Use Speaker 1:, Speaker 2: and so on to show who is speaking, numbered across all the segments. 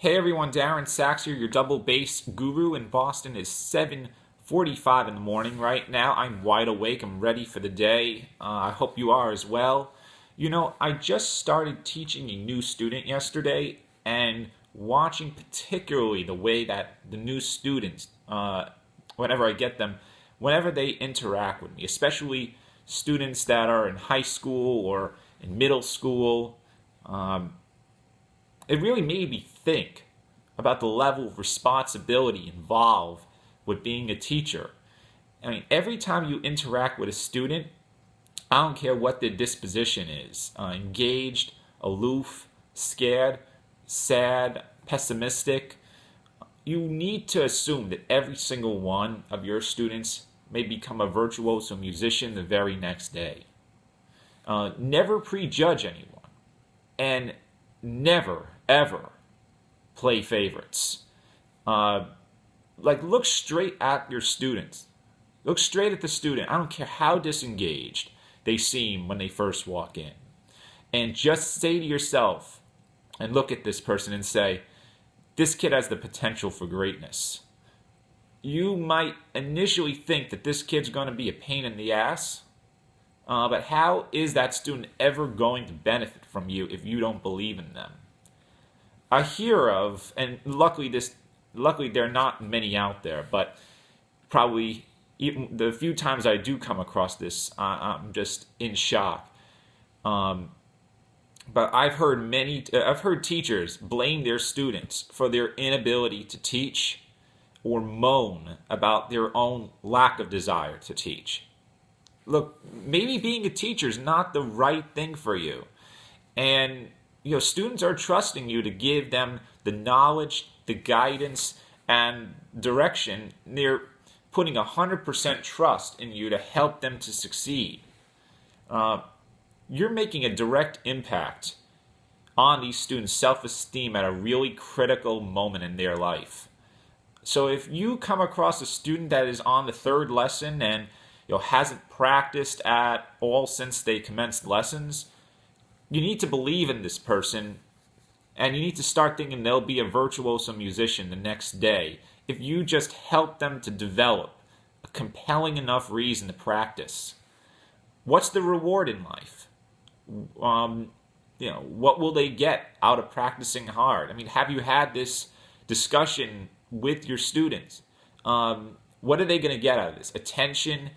Speaker 1: Hey everyone, Darren Sacks here, your double bass guru in Boston. Is 7:45 in the morning right now. I'm wide awake. I'm ready for the day. I hope you are as well. I just started teaching a new student yesterday, and watching particularly the way that the new students, whenever I get them, whenever they interact with me, especially students that are in high school or in middle school, it really made me think about the level of responsibility involved with being a teacher. I mean, every time you interact with a student, I don't care what their disposition is, engaged, aloof, scared, sad, pessimistic, you need to assume that every single one of your students may become a virtuoso musician the very next day. Never prejudge anyone, and never, ever play favorites. Look straight at your students. Look straight at the student. I don't care how disengaged they seem when they first walk in. And just say to yourself, and look at this person and say, this kid has the potential for greatness. You might initially think that this kid's going to be a pain in the ass, but how is that student ever going to benefit from you if you don't believe in them? I hear of, and luckily there are not many out there, but probably even the few times I do come across this, I'm just in shock. But I've heard teachers blame their students for their inability to teach, or moan about their own lack of desire to teach. Look, maybe being a teacher is not the right thing for you. And students are trusting you to give them the knowledge, the guidance, and direction. They're putting 100% trust in you to help them to succeed. You're making a direct impact on these students' self-esteem at a really critical moment in their life. So if you come across a student that is on the third lesson and hasn't practiced at all since they commenced lessons, you need to believe in this person, and you need to start thinking they'll be a virtuoso musician the next day if you just help them to develop a compelling enough reason to practice. What's the reward in life? What will they get out of practicing hard? I mean, have you had this discussion with your students? What are they going to get out of this? Attention,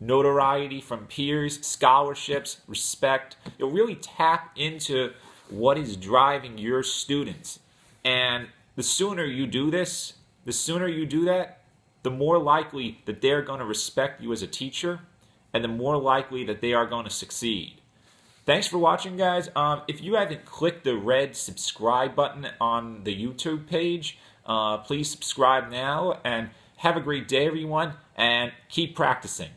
Speaker 1: notoriety from peers, scholarships, respect. You'll really tap into what is driving your students. And the sooner you do this, the sooner you do that, the more likely that they're going to respect you as a teacher, and the more likely that they are going to succeed. Thanks for watching, guys. If you haven't clicked the red subscribe button on the YouTube page, please subscribe now, and have a great day, everyone, and keep practicing.